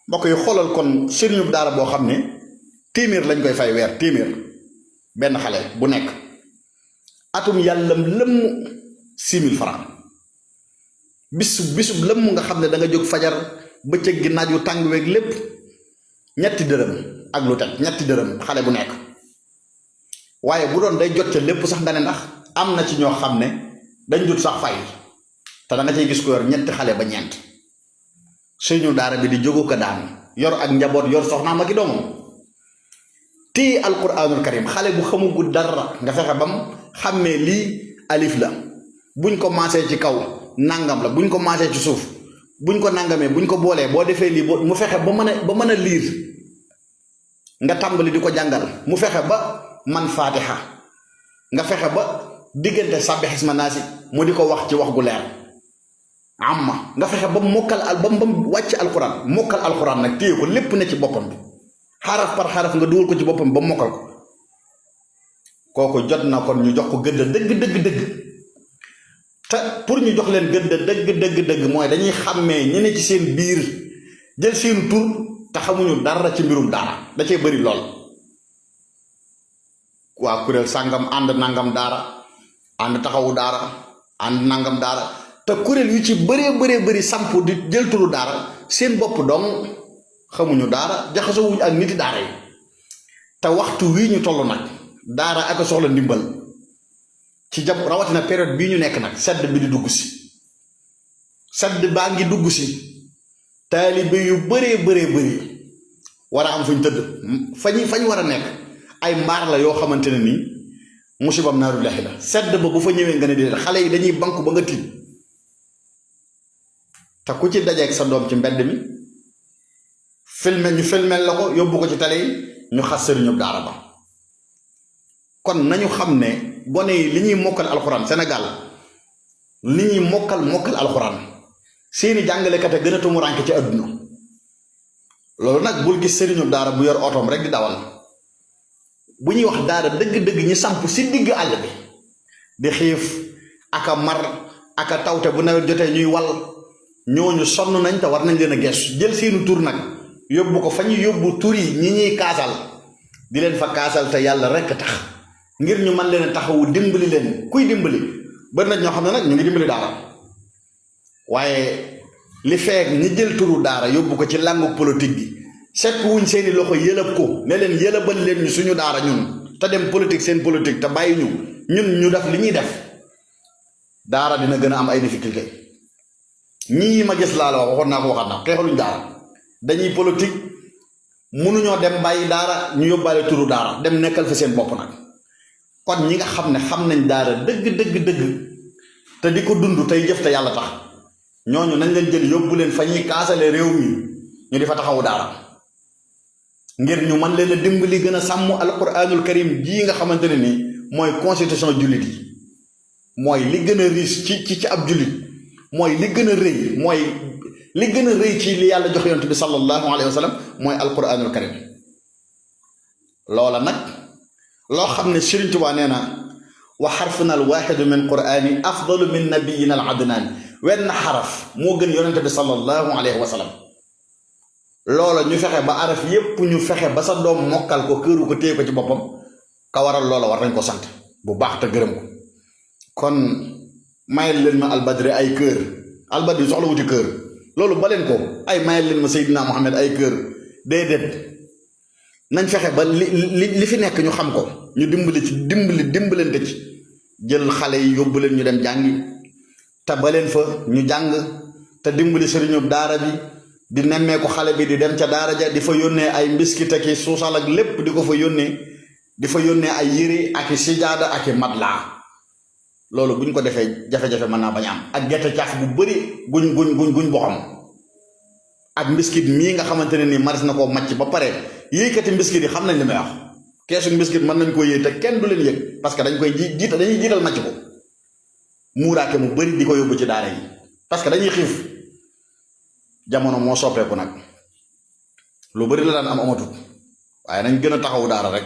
mbokk yi xoolal kon sëriñu daara boo xam ne téeméer lañ koy fay weer téeméer benn xale bu nekk atum yàllam lëmm 6 000 francs bisub lëmm nga xam ne da nga jóg fajar bëccëg gi naaj wu tàng weeg lépp ñetti dërëm ak lu teg ñetti dërëm xale bu nekk waaye bu doon day jot ca lépp sax nga ne ndax am na ci ñoo xam ne dañ dut sax fay te da nga cay gis ko yor ñetti xale ba ñeent sëriñu daara bi di jógu ko daan yor ak njaboot yor soxnaam ak i doomam téye alquranul karim xale bu xamugul dara nga fexe bam xàmmee lii alif la buñ ko maasee ci kaw nangam la buñ ko maasee ci suuf buñ ko nangamee buñ ko boolee boo defee lii mu fexe ba mën a liir nga tàmbali di ko jàngal mu fexe ba man fatiha nga fexe ba diggante sàbbi xisma naasi mu di ko wax ci wax gu leer amma nga fexe ba mokkal ba mu wàcc alquran mokkal alquran nag téye ko lépp ne ci boppam bi xaraf par xaraf nga dugal ko ci boppam ba mokkal ko kooku jot na kon ñu jox ko gëdd dëgg te pour ñu jox leen gëdd dëgg mooy dañuy xàmmee ñi ne ci seen biir jël seen tur te xamuñu dara ci mbirum daara da cee bëri lool waa kuréel sàngam ànd nangam daara ànd taxawu daara ànd nangam daara te kuréel yu ci bëree bëri samp di jël turu daara seen bopp dong xamuñu daara jaxasoo wuñ ak niti daara yi te waxtu wii ñu toll nag daara ak soxla ndimbal ci jàpp rawatina période bii ñu nekk nag sedd bi di dugg si sedd baa ngi dugg si taalibe yu bëree bëri war a am fuñ tëdd fañ war a nekk ay mbaar la yoo xamante ne nii musibam naaru leexi la sedd ba bu fa ñëwee nga ne di xale yi dañuy banku ba nga tiit te ku ci dajeeg sa doom ci mbedd mi ñu filmel la ko yóbbu ko ci télé yi ñu xas sëriñu daara ba kon nañu xam ne gone yi li ñuy mokkal alxuraan Sénégal li ñuy mokkal alxuraan seeni jàngalekat a gën a tumuraanke ci àdduna loolu nag bul gis sëriñu daara bu yor otoom rek di dawal bu ñuy wax daara dëgg-dëgg ñi samp si digg àll bi di xiif aka mar aka tawte bu nawet jotee ñuy wal ñooñu sonn nañ te war nañ leen a geesu jël seeni tur nag yóbbu ko fa ñu yóbbu tur yi ñi ñuy kaasal di leen fa kaasal te yàlla rekk tax ngir ñu mën leen a taxawu dimbali leen kuy dimbali bari nañ ñoo xam ne nag ñu ngi dimbali daara waaye li feek ñi jël turu daara yóbbu ko ci làngu politique bi sekk wuñ seeni loxo yëlëb ko ne leen yëlëbal leen ñu suñu daara ñun te dem politique seen politique te bàyyi ñu def li ñuy def daara dina gën a am ay difficulté ñii ma gis laa la wax waxoon naa ko waxaat naa xeexaluñ daara dañuy politique mënuñoo dem bàyyi daara ñu yóbbaale turu daara dem nekkal fa seen bopp nag kon ñi nga xam ne xam nañ daara dëgg te di ko dund tey jëf te yàlla tax ñooñu nañ leen jël yóbbu leen fa ñuy kaasale réew mi ñu di fa taxawu daara ngir ñu mën leen a dimbali gën a sàmm alquranul karim jii nga xamante ne nii mooy constitution jullit yi mooy li gën a riis ci ab jullit mooy li gën a rëy mooy li gën a rëy ci li yàlla jox yonent bi sallallahu alayhi wa sallam mooy alquranul karim loola nag loo xam ne Sëriñ Tuubaa nee na wa xarfuna al waaxidu min qur'ani afdalu min nabiyina al adnaan wenn xaraf moo gën yonent bi sallallahu alayhi wa sallam loola ñu fexe ba araf yépp ñu fexe ba sa doom mokkal ko këru ko téye ko ci boppam ka waral loola war nañ ko sant bu baax te gërëm ko kon mayel leen ma albadri ay kër albadri soxla wuti kër loolu baleen ko ay mayel leen ma Seydina Muhammad ay kër déedéet nañ fexe ba li fi nekk ñu xam ko ñu dimbalante ci jël xale yi yóbbu leen ñu dem jàngi te baleen fa ñu jàng te dimbali sëriñu daara bi di nemmee ko xale bi di dem ca daara ja di fa yónnee ay mbiskit ak i suusal ak lépp di ko fa yónnee ay yére ak i sijaada ak i matelas loolu buñ ko defee jafe-jafe mën naa bañ am ak gerte caaf bu bëri guñ boxam ak mbiskit mii nga xamante ne nii maris na koo màcc ba pare yéykati mbiskit yi xam nañ li may wax keesu mbiskit mën nañ koo yéey te kenn du leen yëg parce que dañ koy dañuy jiital màcc ko muuraake mu bëri di ko yóbbu ci daara yi parce que dañuy xiif jamono moo soppeeku nag lu bëri la daan am amatut waaye nañ gën a taxawu daara rek